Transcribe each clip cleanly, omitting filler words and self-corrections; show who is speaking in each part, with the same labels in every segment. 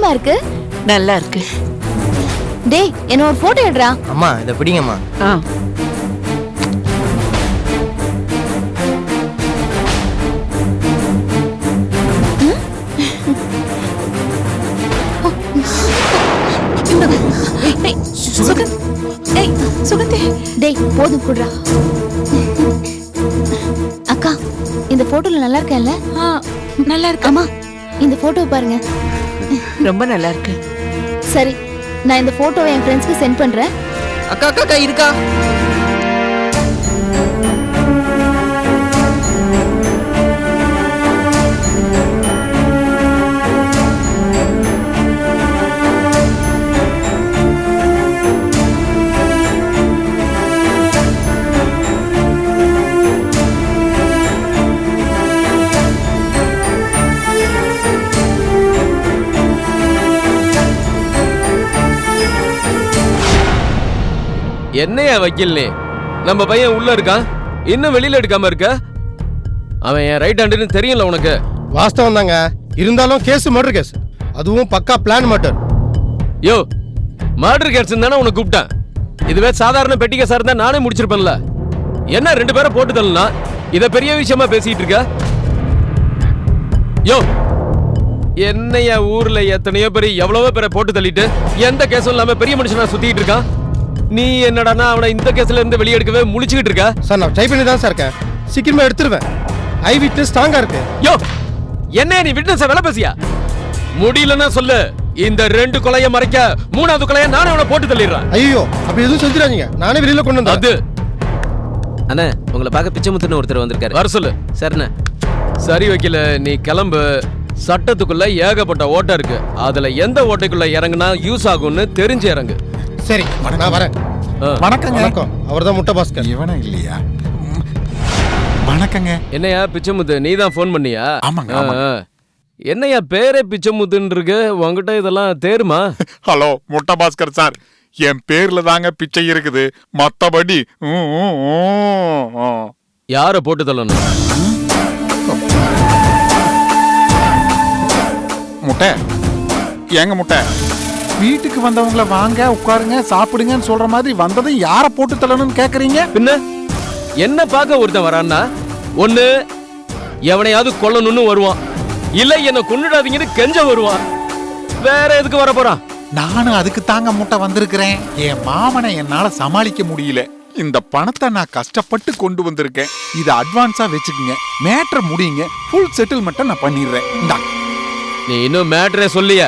Speaker 1: எப்படிமா இருக்கு?
Speaker 2: நல்லா இருக்கு.
Speaker 1: டேய் என்ன ஒரு போட்டோ எடுறா.
Speaker 3: அம்மா இத பிடிங்கம்மா.
Speaker 1: டேய் போதும் குடுறா. அக்கா இந்த போட்டோல நல்லா இருக்கேன்ல?
Speaker 2: நல்லா இருக்கு.
Speaker 1: அம்மா இந்த போட்டோ பாருங்க.
Speaker 2: ரொம்ப நல்லா இருக்கு.
Speaker 1: சரி நான் இந்த போட்டோவை என் ஃப்ரெண்ட்ஸ்க்கு சென்ட் பண்றேன்.
Speaker 3: அக்கா அக்கா அக்கா இருக்கா?
Speaker 4: என்னையா வக்கீல்னே, நம்ம பையன் உள்ள இருக்கான், இன்னும் வெளியில எடுக்காம இருக்க? அவன் என் ரைட் ஹேண்டுன்னு தெரியல உனக்கு?
Speaker 5: வாஸ்தவம் தாங்க, இருந்தாலும் கேஸ் மர்டர் கேஸ், அதுவும் பக்கா பிளான் மர்டர்.
Speaker 4: யோ மர்டர் கேஸ் தானே உனக்கு கூப்பிட்டேன். இதுவே சாதாரண பெட்டி கேஸா இருந்தா நானே முடிச்சிருப்பேன்ல. என்ன ரெண்டு பேரை போட்டு தள்ளனா இத பெரிய விஷயமா பேசிட்டு இருக்க? யோ என்னையா ஊர்ல எத்தனையோ பேர் எவ்வளவோ பேரை போட்டு தள்ளிட்டு எந்த கேஸும் இல்லாம பெரிய மனுஷனா சுத்திட்டு இருக்கான். நீ என்னடானா அவனை இந்த கேஸ்ல இருந்து வெளியே எடுக்கவே முழிச்சுக்கிட்டு இருக்க?
Speaker 5: சார் நான் ட்ரை பண்ணி தான் சார் இருக்கேன், சீக்கிரமா எடுத்துருவேன். ஐ விட்னஸ் ஸ்ட்ராங்கா இருக்கு.
Speaker 4: யோ என்ன நீ விட்னஸ வேலை பேசியா? முடியலன்னா சொல்லு, இந்த ரெண்டு கொலையை மறைக்க மூணாவது கொலையை நானே அவனை போட்டு தள்ளிடுறேன்.
Speaker 5: ஐயோ அப்படி எதுவும் செஞ்சிடாதீங்க, நானே வெளியில கொண்டு வந்தேன்.
Speaker 4: அது
Speaker 3: அண்ணா உங்களை பார்க்க பிச்சைமுத்துன்னு ஒருத்தர் வந்திருக்காரு.
Speaker 4: வர சொல்லு.
Speaker 3: சரிண்ணே.
Speaker 4: சரி வைக்கல, நீ கிளம்பு. சட்டத்துக்குள்ள ஏகப்பட்ட ஓட்டை இருக்கு, அதுல எந்த ஓட்டைக்குள்ள இறங்குனா யூஸ் ஆகும்னு தெரிஞ்சு இறங்கு.
Speaker 5: சரி நான் வரேன்.
Speaker 6: வணக்கங்க.
Speaker 5: வணக்கம். அவர்தான் முட்டை பாஸ்கர்.
Speaker 6: இவனா இல்லையா? வணக்கங்க.
Speaker 4: என்னையா பிச்சைமுத்து, நீ தான் ஃபோன் பண்ணியா?
Speaker 6: ஆமாங்க, ஆமாங்க.
Speaker 4: என்னையா பேரே பிச்சைமுத்துன்னு இருக்கு, உங்ககிட்ட இதெல்லாம் தேருமா?
Speaker 6: ஹலோ முட்டை பாஸ்கர் சார், என் பேர்ல தாங்க பிச்சை இருக்குது, மத்தபடி
Speaker 4: யார போட்டு தள்ளணும்?
Speaker 6: முட்டை ஏங்க முட்டை, வீட்டுக்கு வந்தவங்கள வாங்க உட்காருங்க சாப்பிடுங்கன்னு சொல்ற மாதிரி வந்ததும் யார போட்டு தள்ளணும்னு கேக்குறீங்க?
Speaker 4: பின்ன என்ன பார்க்க ஒருத்தன் வரான்னா, ஒண்ணு எவனையாவது கொல்லணும்னு வருவான், இல்ல என்ன கொன்னுடாதீங்கன்னு கெஞ்ச வருவான். வேற எதுக்கு வர போறான்?
Speaker 6: நானும் அதுக்கு தாங்க முட்டை வந்திருக்கிறேன். என் மாமனை என்னால சமாளிக்க முடியல, இந்த பணத்தை நான் கஷ்டப்பட்டு கொண்டு வந்திருக்கேன், இதை அட்வான்ஸா வச்சுக்குங்க, மேட்டர் முடியுங்க, ஃபுல் செட்டில்மெண்ட்டை நான் பண்ணிடுறேன். இந்தா.
Speaker 4: நீ இன்னும் மேட்டரே சொல்லிய?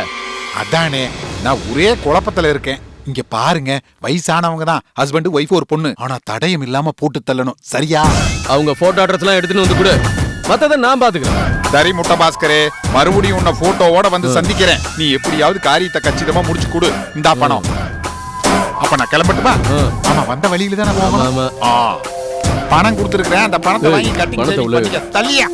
Speaker 6: அதானே நான் ஒரே குழப்பத்துல இருக்கேன். இங்க பாருங்க, வயசானவங்க தான், ஹஸ்பண்ட் ஒய்ஃப் ஒரு பொண்ணு, ஆனா தடயம் இல்லாம போட்டு தள்ளணும், சரியா?
Speaker 4: அவங்க போட்டோ அட்ரஸ் எல்லாம் எடுத்துன்னு வந்து கொடு, மத்தத நான் பாத்துக்கிறேன்.
Speaker 6: சரி முட்டை பாஸ்கரே, மறுபடியும் உன்னை போட்டோவோட வந்து சந்திக்கிறேன். நீ எப்படியாவது காரியத்தை கச்சிதமா முடிச்சு கொடு. இந்தா பணம். அப்ப நான் கிளம்பட்டுமா? ஆமா, வந்த வழியில தானே போகணும். பணம் கொடுத்துருக்கிறேன், அந்த பணத்தை வாங்கி கட்டி தள்ளியா.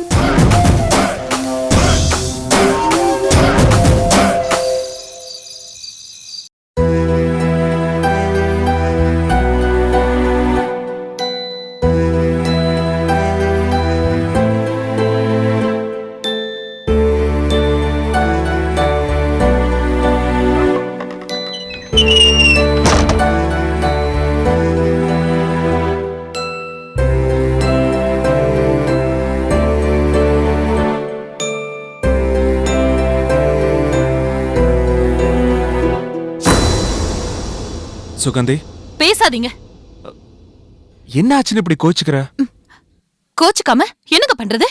Speaker 7: சுகந்தி
Speaker 2: பேசாதீங்க.
Speaker 7: என்ன ஆச்சுன்னு இப்படி கோச்சுக்கிற?
Speaker 2: கோச்சுக்காம என்னங்க பண்றது?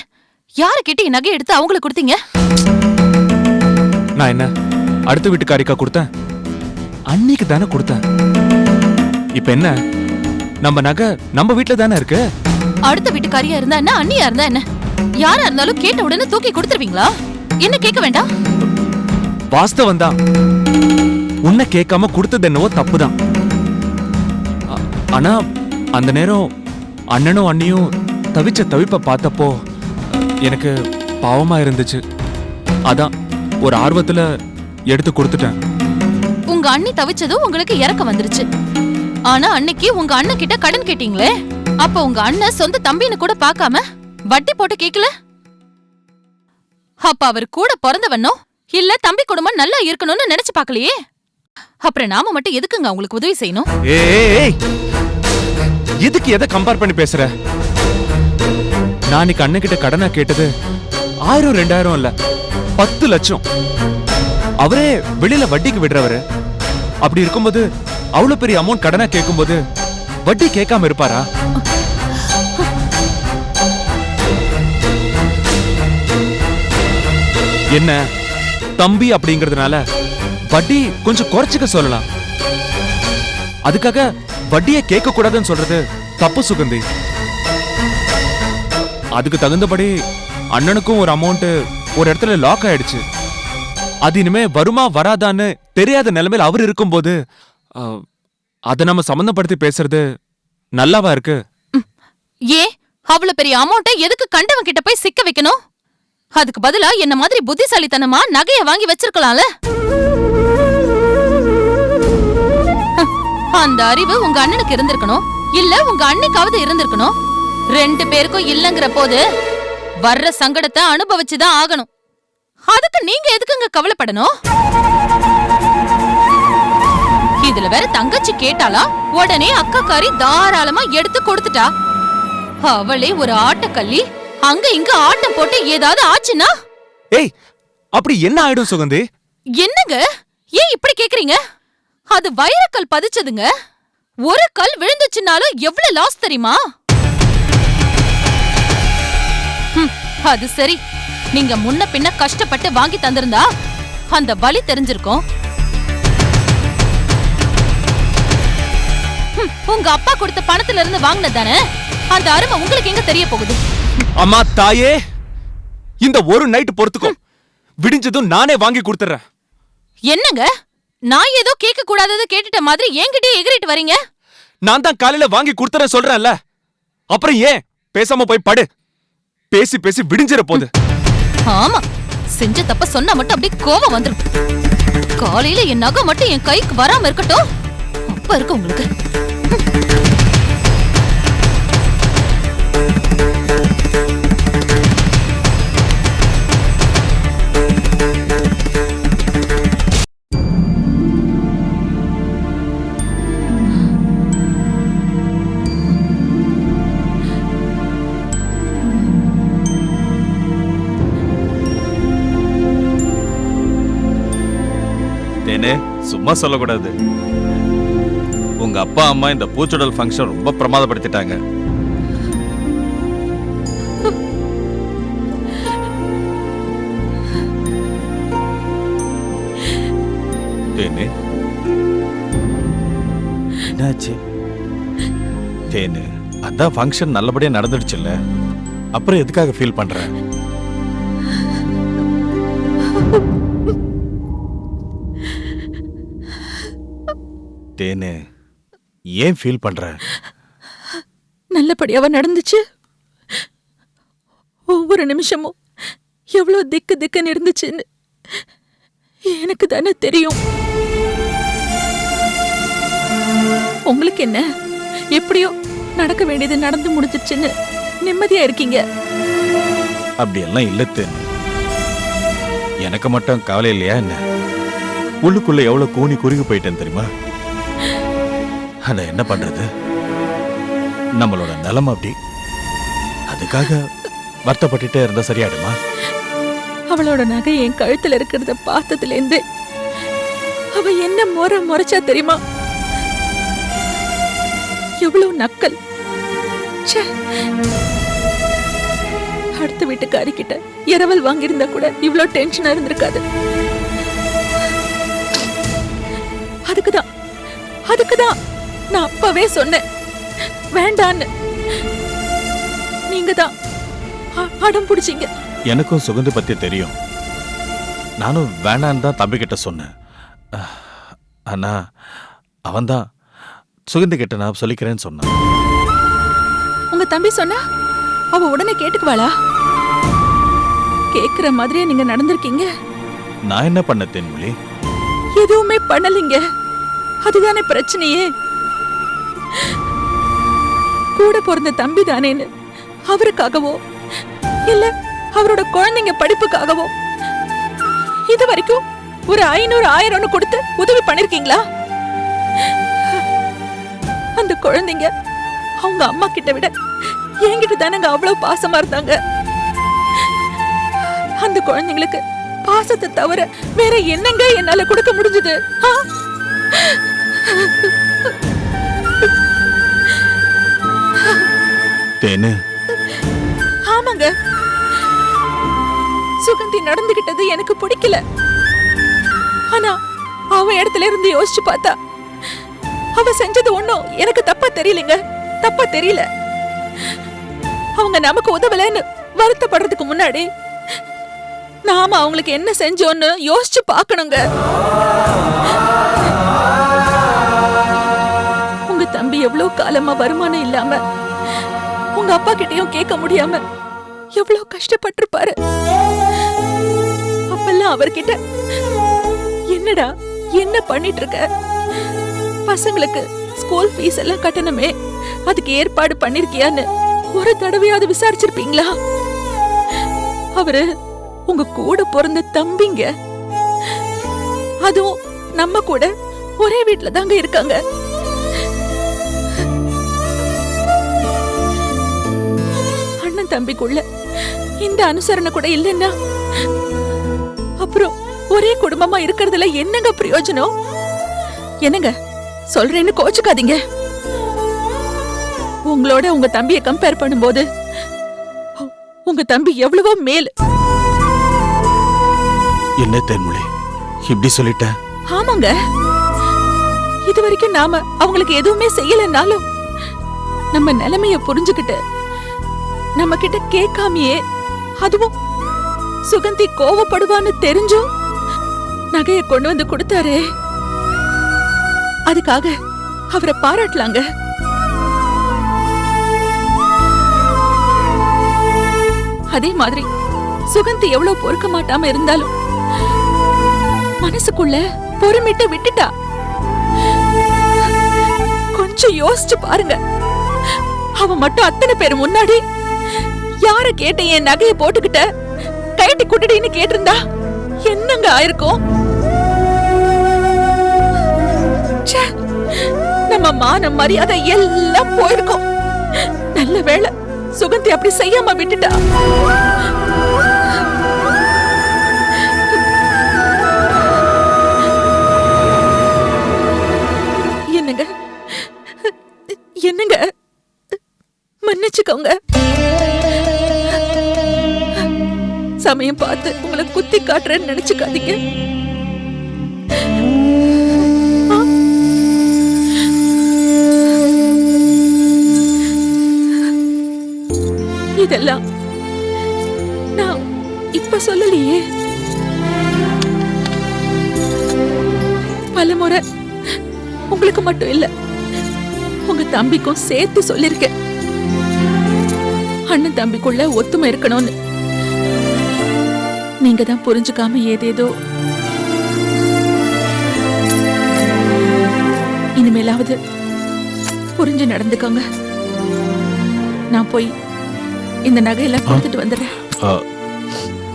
Speaker 2: யார கேட்டு நகை எடுத்து அவங்களுக்கு கொடுத்தீங்க?
Speaker 7: நான் என்ன அடுத்த வீட்டுக்காரிக்கா கொடுத்தேன்? அன்னைக்கு தானே கொடுத்தேன். இப்ப என்ன, நம்ம நகை நம்ம வீட்டுல தானே இருக்கு.
Speaker 2: அடுத்த வீட்டுக்காரியா இருந்தா என்ன, அண்ணியா இருந்தா என்ன, யாரா இருந்தாலும் கேட்ட உடனே தூக்கி கொடுத்துருவீங்களா? என்ன கேட்க வேண்டாம்?
Speaker 7: வாஸ்தவம் தான், உன்னை கேட்காம கொடுத்தது என்னவோ தப்புதான். ஆனா அந்த நேரம் அண்ணனும் அண்ணியும் தவிச்ச தவிப்ப பார்த்தப்போ எனக்கு பாவமா இருந்துச்சு. அதான் ஒரு ஆர்வத்துல எடுத்து கொடுத்துட்டேன்.
Speaker 2: உங்க அண்ணி தவிச்சதும் உங்களுக்கு இறக்க வந்துருச்சு. ஆனா அன்னைக்கு உங்க அண்ணன் கிட்ட கடன் கேட்டீங்களே, அப்ப உங்க அண்ணன் சொந்த தம்பின்னு கூட பார்க்காம வட்டி போட்டு கேக்கல. அப்ப அவர் கூட பிறந்தவனோ இல்ல தம்பி குடும்பம் நல்லா இருக்கணும்னு நினைச்சு பார்க்கலையே. அப்புறம் நாம மட்டும் எதுக்குங்க அவங்களுக்கு உதவி செய்யணும்?
Speaker 7: ஏய், எதுக்கு எதை கம்பேர் பண்ணி பேசுற? நான் இன்னைக்கு அண்ணன் கிட்ட கடனா கேட்டது 1000 2000 இல்ல 10 லட்சம். அவரே வெளியில வட்டிக்கு விடுறவரு. அப்படி இருக்கும்போது அவ்வளவு பெரிய அமௌண்ட் கடனா கேட்கும்போது வட்டி கேட்காம இருப்பாரா? என்ன தம்பி அப்படிங்கறதுனால வட்டி கொஞ்சம் குறைச்சுக்க சொல்லலாம். அதுக்காக வட்டியை கேட்க கூடாதுன்னு சொல்றது தப்பு சுகந்தி. அதுக்கு தகுந்தபடி அண்ணனுக்கும் ஒரு அமௌண்ட் ஒரு இடத்துல லாக் ஆயிடுச்சு. அது இனிமே வருமா வராதான்னு தெரியாத நிலைமையில் அவர் இருக்கும்போது அதை நம்ம சம்பந்தப்படுத்தி பேசுறது நல்லாவா இருக்கு?
Speaker 2: ஏன் அவ்வளவு பெரிய அமௌண்ட்டை எதுக்கு கண்டவன் கிட்ட போய் சிக்க வைக்கணும்? அதுக்கு பதிலா என்ன மாதிரி புத்திசாலித்தனமா நகைய வாங்கி வச்சிருக்கலாம்ல. அந்த அறிவு உங்க அண்ணனுக்கு இருந்திருக்கணும், இல்ல உங்க அண்ணிக்காவது இருந்திருக்கணும். 2 பேருக்கும் இல்லங்கிற போது வர்ற சங்கடத்தை அனுபவிச்சுதான் ஆகணும். அதுக்கு நீங்க எதுக்குங்க கவலைப்படணும்? இதுல வேற தங்கச்சி கேட்டாலா உடனே அக்காக்காரி தாராளமா எடுத்து கொடுத்துட்டா. அவளே ஒரு ஆட்டக்கல்லி, அங்க இங்க ஆட்டம் போட்டு ஏதாவது ஆச்சுன்னா?
Speaker 7: ஏய், அப்படி என்ன ஆயிடும் சுகந்தி?
Speaker 2: என்னங்க ஏன் இப்படி கேக்குறீங்க? அது வைரக்கல் பதிச்சதுங்க. ஒரு கல் விழுந்துச்சுனாலும் எவ்வளவு லாஸ் தெரியுமா? அது சரி, நீங்க முன்ன பின்ன கஷ்டப்பட்டு வாங்கி தந்திருந்தா அந்த வலி தெரிஞ்சிருக்கும். உங்க அப்பா கொடுத்த பணத்துல இருந்து வாங்கினதானே, அந்த அருமை உங்களுக்கு எங்க தெரிய போகுது?
Speaker 7: அம்மா தாயே, இந்த ஒரு நைட் பொறுத்துக்கோ, விடிஞ்சதும் நானே வாங்கி கொடுத்துறேன்.
Speaker 2: என்னங்க நான் ஏதோ கேட்க கூடாதது கேட்டுட்ட மாதிரி என்கிட்டயே எகிரிட்டு வரீங்க?
Speaker 7: நான் தான் காலையில வாங்கி கொடுத்துறேன் சொல்றேன்ல, அப்புறம் ஏன் பேசாம போய் படு. பேசி பேசி விடிஞ்சிர போகுது.
Speaker 2: ஆமா, செஞ்ச தப்ப சொன்னா மட்டும் அப்படியே கோவம் வந்துரும். காலையில என் நகை மட்டும் என் கைக்கு வராம இருக்கட்டும், அப்ப இருக்கு உங்களுக்கு.
Speaker 8: சும்மா சொல்லக்கூடாது. உங்க அப்பா அம்மா இந்த பூச்சுடல் ஃபங்க்ஷன் ரொம்ப பிரமாதப்படுத்திட்டாங்க. தேனு, என்னாச்சு? தேனு, அதான் ஃபங்க்ஷன் நல்லபடியா நடந்துடுச்சுல்ல, அப்புறம் எதுக்காக ஃபீல் பண்ற? தேனு, ஏன் ஃபீல் பண்ற?
Speaker 9: நல்லபடியாவா நடந்துச்சு? ஒவ்வொரு நிமிஷமும் எவ்வளவு திக்குன்னு இருந்துச்சுன்னு எனக்கு தானே தெரியும். உங்களுக்கு என்ன, எப்படியோ நடக்க வேண்டியது நடந்து முடிஞ்சிருச்சுன்னு நிம்மதியா இருக்கீங்க.
Speaker 8: அப்படியெல்லாம் இல்ல தேனு. எனக்கு மட்டும் கவலை இல்லையா என்ன? உள்ளுக்குள்ள எவ்வளவு கூனி குறுகி போயிட்டேன் தெரியுமா? அத என்ன பண்றது, நம்மளோட நிலைமை அப்படி. அதுக்காக வருத்தப்பட்டுட்டே இருந்தா சரியாடுமா?
Speaker 9: அவளோட நகை என் கழுத்துல இருக்கிறத பார்த்ததுல இருந்து அவ என்ன முறைச்சா தெரியுமா? எவ்வளவு நக்கல். அடுத்த வீட்டுக்காரி கிட்ட இரவல் வாங்கியிருந்தா கூட இவ்வளவு டென்ஷனா இருந்திருக்காது. அதுக்குதான் நான் அப்பவே சொன்னேன் வேண்டான்னு. நீங்க தான் அடம் பிடிச்சீங்க.
Speaker 8: எனக்கும் சுகந்தி பத்தி தெரியும். நானும் வேண்டான்னு தான் தம்பி கிட்ட சொன்னேன். ஆனா அவன்தான் சுகந்தி கிட்ட நான் சொல்லிக்கிறேன்னு சொன்னான்.
Speaker 9: உங்க தம்பி சொன்னா அவ உடனே கேட்டுக்குவாளா? கேக்குற மாதிரியே நீங்க நடந்திருக்கீங்க.
Speaker 8: நான் என்ன பண்ண தேன்மொழி?
Speaker 9: எதுவுமே பண்ணலீங்க. அதுதானே பிரச்சனையே. கூட பிறந்த தம்பி தானேன்னு அவருக்காகவோ இல்ல அவரோட குழந்தைங்க படிப்புக்காகவோ இது வரைக்கும் ஒரு 500 1000 கொடுத்து உதவி பண்ணிருக்கீங்களா? அந்த குழந்தைங்க அவங்க அம்மா கிட்ட விட என்கிட்ட தானங்க அவ்வளவு பாசமா இருந்தாங்க. அந்த குழந்தைங்களுக்கு பாசத்தை தவிர வேற என்னங்க என்னால கொடுக்க முடிஞ்சது?
Speaker 8: தேனு,
Speaker 9: ஆமாங்க, சுகந்தி நடந்துகிட்டது எனக்கு பிடிக்கல. ஆனா அவ இடத்துல இருந்து யோசிச்சு பார்த்தா அவ செஞ்சது ஒண்ணும் எனக்கு தப்பா தெரியலங்க, தப்பா தெரியல. அவங்க நமக்கு உதவலன்னு வருத்தப்படுறதுக்கு முன்னாடி நாம அவங்களுக்கு என்ன செஞ்சோன்னு யோசிச்சு பார்க்கணுங்க. உங்க தம்பி எவ்வளவு காலமா வருமானம் இல்லாம உங்க அப்பா கிட்டயும் கேட்க முடியாம எவ்வளவு கஷ்டப்பட்டிருப்பாரு. அப்பெல்லாம் அவர்கிட்ட என்னடா என்ன பண்ணிட்டு இருக்க, பசங்களுக்கு ஸ்கூல் ஃபீஸ் எல்லாம் கட்டணமே, அதுக்கு ஏற்பாடு பண்ணிருக்கியான்னு ஒரு தடவையாவது விசாரிச்சிருப்பீங்களா? அவரு உங்க கூட பிறந்த தம்பிங்க, அதுவும் நம்ம கூட ஒரே வீட்டுல தாங்க இருக்காங்க. அண்ணன் தம்பிக்குள்ள இந்த அனுசரணை கூட இல்லைன்னா அப்புறம் ஒரே குடும்பமா இருக்கிறதுல என்னங்க பிரயோஜனம்? என்னங்க சொல்றேன்னு கோச்சுக்காதீங்க. உங்களோட உங்க தம்பியை கம்பேர் பண்ணும்போது உங்க தம்பி எவ்வளவோ மேல்.
Speaker 8: என்ன தேன்மொழி இப்படி சொல்லிட்ட?
Speaker 9: ஆமாங்க, இது வரைக்கும் நாம அவங்களுக்கு எதுவுமே செய்யலனாலும் நம்ம நிலைமைய புரிஞ்சுக்கிட்டு நம்ம கிட்ட கேட்காமையே, அதுவும் சுகந்தி கோவப்படுவான்னு தெரிஞ்சும் நகைய கொண்டு வந்து கொடுத்தாரே, அதுக்காக அவரை பாராட்டலாங்க. அதே மாதிரி சுகந்தி எவ்வளவு பொறுக்க மாட்டாம இருந்தாலும் மனசுக்குள்ள பொறுமிட்டு விட்டுட்டா. கொஞ்சம் யோசிச்சு பாருங்க, அவ மட்டும் அத்தனை பேர் முன்னாடி யார கேட்ட என் நகைய போட்டுக்கிட்ட கைட்டி குட்டின்னு கேட்டிருந்தா என்னங்க ஆயிருக்கும்? நம்ம மான மரியாதை எல்லாம் போயிருக்கும். நல்ல வேளை சுகந்தி அப்படி செய்யாம விட்டுட்டா. என்னங்க என்னங்க மன்னிச்சுக்கோங்க. சமயம் பார்த்து உங்களை குத்தி காட்டுறேன்னு நினைச்சுக்காதீங்க. இதெல்லாம் நான் இப்ப சொல்லலையே, பலமுறை உங்களுக்கு மட்டும் இல்ல உங்க தம்பிக்கும் சேர்த்து சொல்லிருக்கேன். அண்ணன் தம்பிக்குள்ள ஒத்துமை இருக்கணும்னு. நீங்க தான் புரிஞ்சுக்காம ஏதேதோ. இனிமேலாவது புரிஞ்சு நடந்துக்கோங்க. நான் போய் இந்த நகையெல்லாம் கொடுத்துட்டு வந்துடுறேன்.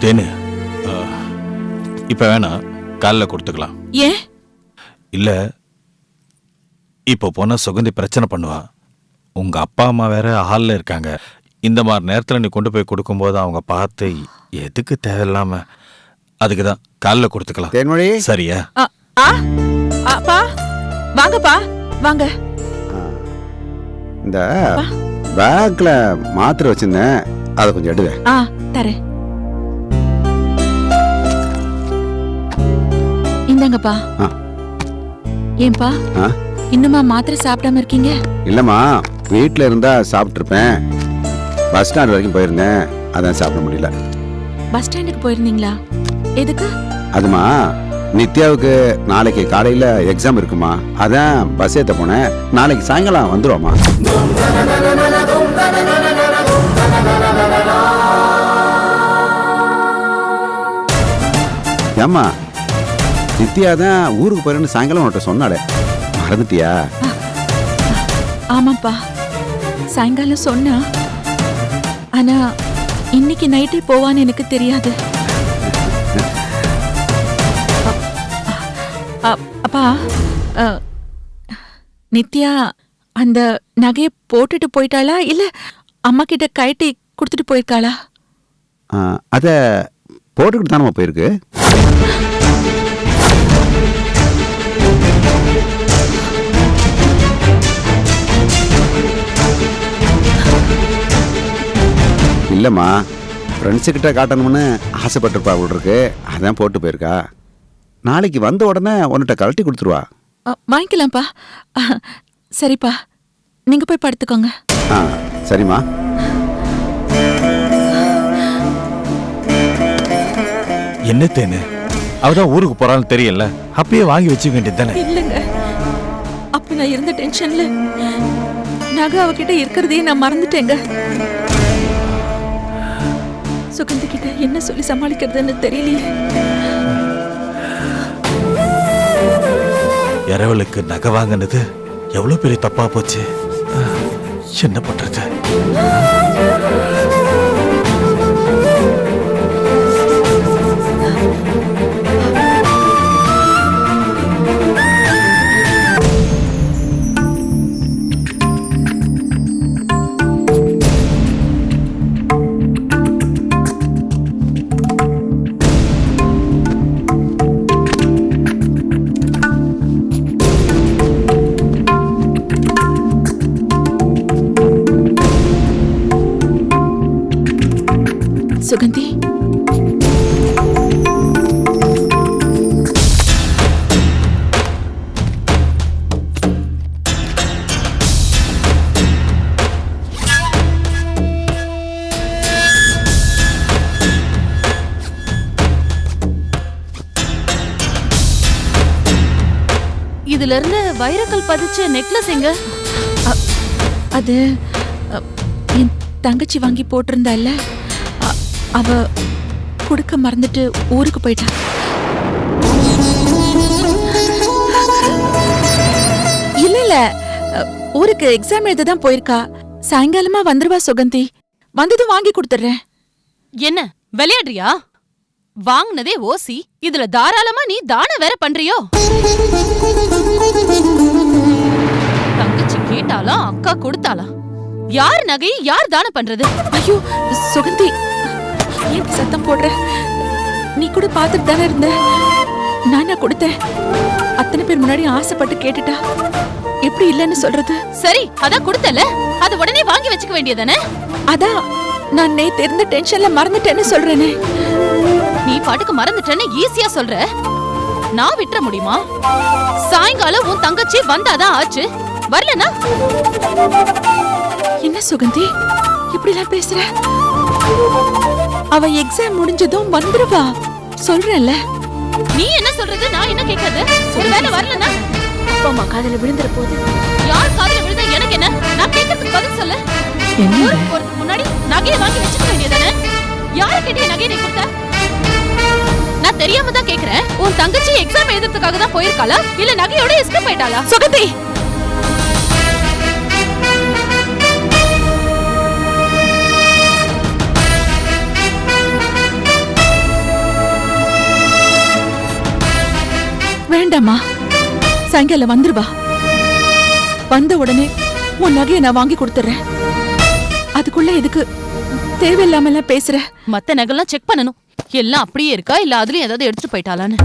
Speaker 8: தேனு, இப்ப வேணா காலைல கொடுத்துக்கலாம்.
Speaker 9: ஏன்?
Speaker 8: இல்ல இப்போ போனா சுகந்தி பிரச்சனை பண்ணுவா. உங்க அப்பா அம்மா வேற ஹால்ல இருக்காங்க. இந்த மாதிரி நேரத்துல நீ கொண்டு போய் கொடுக்கும்போது அவங்க பார்த்து எதுக்கு தேவையில்லாம, அதுக்குதான் காலைல கொடுத்துக்கலாம்.
Speaker 10: தேன்மொழி,
Speaker 8: சரியா?
Speaker 9: அப்பா வாங்கப்பா வாங்க.
Speaker 10: இந்த பேக்ல மாத்திரை வச்சிருந்தேன், அதை கொஞ்சம் எடுவேன்.
Speaker 9: தரேன். இந்தாங்கப்பா. ஏன்பா இன்னுமா மாத்திரை சாப்பிடாம இருக்கீங்க?
Speaker 10: இல்லம்மா, வீட்டுல இருந்தா சாப்பிட்டு இருப்பேன். பஸ் ஸ்டாண்ட் வரைக்கும் போயிருந்தேன், அதான் சாப்பிட முடியல.
Speaker 9: பஸ் ஸ்டாண்டுக்கு போயிருந்தீங்களா? எதுக்கு?
Speaker 10: அதுமா, நித்யாவுக்கு நாளைக்கு காலையில எக்ஸாம் இருக்குமா, அதான் பஸ் ஏத்த போனேன். நாளைக்கு சாயங்காலம் வந்துருவோமா? ஏம்மா, நித்யா தான் ஊருக்கு போறேன்னு சாயங்காலம் உன்கிட்ட சொன்னாலே, மறந்துட்டியா?
Speaker 9: ஆமாப்பா, சாயங்காலம் சொன்னா. ஆனா இன்னைக்கு நைட்டே போவான்னு எனக்கு தெரியாது. அப்பா நித்யா அந்த நகைய போட்டுட்டு போயிட்டாளா இல்ல அம்மா கிட்ட கைட்டி கொடுத்துட்டு போயிருக்காளா?
Speaker 10: அதை போட்டுக்கிட்டு தானே போயிருக்கு. இல்லைம்மா, ஃப்ரெண்ட்ஸுக்கிட்ட காட்டணும்னு ஆசைப்பட்டிருப்பா இருக்கு, அதான் போட்டு போயிருக்கா. நாளைக்கு வந்த உடனே உன்கிட்ட கழட்டி கொடுத்துருவா.
Speaker 9: வாங்கிக்கலாம்ப்பா. சரிப்பா, நீங்க போய் படுத்துக்கோங்க.
Speaker 10: சரிம்மா.
Speaker 8: என்ன தேனு, அவதான் ஊருக்கு போறான்னு தெரியல, அப்பயே வாங்கி வச்சுக்க வேண்டியது தானே.
Speaker 9: இல்லைங்க, அப்ப நான் இருந்த டென்ஷன்ல நகை அவகிட்ட இருக்கிறதையே நான் மறந்துட்டேங்க. சுகந்தி கிட்ட என்ன சொல்லி சமாளிக்கிறதுன்னு தெரியலையே.
Speaker 8: இரவலுக்கு நகை வாங்கினது எவ்வளவு பெரிய தப்பா போச்சு. என்ன பண்றது?
Speaker 9: சுகந்தி,
Speaker 2: இதுல இருந்து வைரக்கல் பதிச்ச நெக்லஸ் எங்க?
Speaker 9: அது என் தங்கச்சி வாங்கி போட்டிருந்தால, அவ கொடுக்க மறந்துட்டு ஊருக்கு போயிட்டா. இல்ல இல்ல, ஊருக்கு எக்ஸாம் எழுத தான் போயிருக்கா. சாயங்காலமா வந்துருவா சுகந்தி. வந்ததும் வாங்கி கொடுத்துறேன்.
Speaker 2: என்ன விளையாடுறியா? வாங்குனதே ஓசி, இதுல தாராளமா நீ தானம் வேற பண்றியோ? தங்கச்சி கேட்டாலா அக்கா கொடுத்தாளா? யார் நகையை யார் தானம் பண்றது?
Speaker 9: ஐயோ சுகந்தி, ஏன் சத்தம் போடுற? நீ கூட பாத்துட்டு தானே இருந்த. நானா கொடுத்தேன். அத்தனை பேர் முன்னாடி ஆசைப்பட்டு கேட்டுட்டா, எப்படி இல்லன்னு சொல்றது?
Speaker 2: சரி, அதான் கொடுத்தல, அத உடனே வாங்கி வச்சுக்க வேண்டியதானே?
Speaker 9: அதான் நான் நேத்து இருந்த டென்ஷன்ல மறந்துட்டேன்னு சொல்றேனே.
Speaker 2: நீ பாட்டுக்கு மறந்துட்டேன்னு ஈஸியா சொல்ற, நான் விட்டுற முடியுமா? சாயங்காலம் உன் தங்கச்சி வந்தாதான் ஆச்சு, வரலனா?
Speaker 9: என்ன சுகந்தி இப்படி எல்லாம் பேசுற? அவ எக்ஸாம் முடிஞ்சதும் வந்துருவா, சொல்றேன்ல.
Speaker 2: நீ என்ன சொல்றது, நான் என்ன கேக்குறது? ஒருவேளை வரலனா
Speaker 1: அப்பா அம்மா காதல விழுந்துற போது.
Speaker 2: யார் காதல விழுந்தா எனக்கு என்ன? நான் கேட்கறதுக்கு பதில் சொல்லு. ஊருக்கு முன்னாடி நகையை வாங்கி வச்சுக்க வேண்டியதானே? யார கேட்டே நகையை நீ கொடுத்த? நான் தெரியாம தான் கேக்குறேன். உன் தங்கச்சி எக்ஸாம் எழுதுறதுக்காக தான் போயிருக்காளா இல்ல நகையோட எஸ்கேப் ஆயிட்டாளா?
Speaker 9: சுகந்தி, வேண்டாமா, சாயங்காலம் வந்துருவா. வந்த உடனே உன் நகையை நான் வாங்கி கொடுத்துறேன். அதுக்குள்ள எதுக்கு தேவையில்லாம எல்லாம் பேசுற?
Speaker 2: மத்த நகைலாம் செக் பண்ணணும், எல்லாம் அப்படியே இருக்கா இல்ல அதுலயும் ஏதாவது எடுத்துட்டு போயிட்டாளான்னு.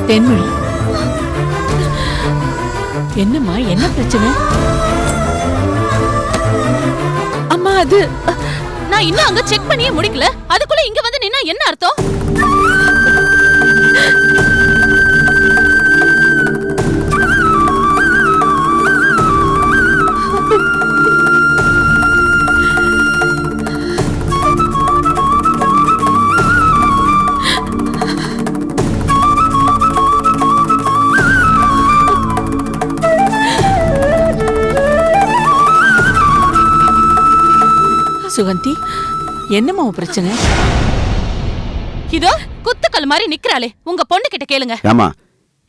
Speaker 9: தென்மொழி, என்னம்மா, என்ன பிரச்சனை? அம்மா, அது
Speaker 2: நான் இன்னும் அங்க செக் பண்ணியே முடிக்கல, அதுக்குள்ள இங்க வந்து நின்னா என்ன அர்த்தம்?
Speaker 9: சுகந்தி, என்னம்மா உன் பிரச்சனை?
Speaker 2: இதோ குத்துக்கல் மாதிரி நிக்கிறாளே, உங்க பொண்ணு கிட்ட கேளுங்க.
Speaker 10: ஏமா,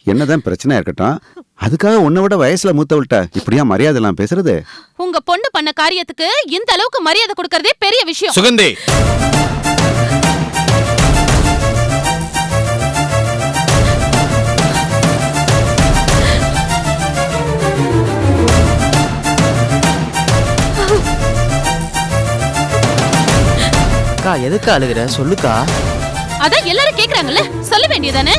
Speaker 10: என்னதான் பிரச்சனை இருக்கட்டும், அதுக்காக உன்னை விட வயசுல மூத்தவள்கிட்ட இப்படியா மரியாதை எல்லாம் பேசுறது?
Speaker 2: உங்க பொண்ணு பண்ண காரியத்துக்கு இந்த அளவுக்கு மரியாதை கொடுக்கறதே பெரிய விஷயம்.
Speaker 8: சுகந்தி,
Speaker 3: அக்கா எதுக்கு அழுகுற சொல்லுக்கா.
Speaker 2: அதான் எல்லாரும் கேக்குறாங்கல்ல, சொல்ல வேண்டியதானே?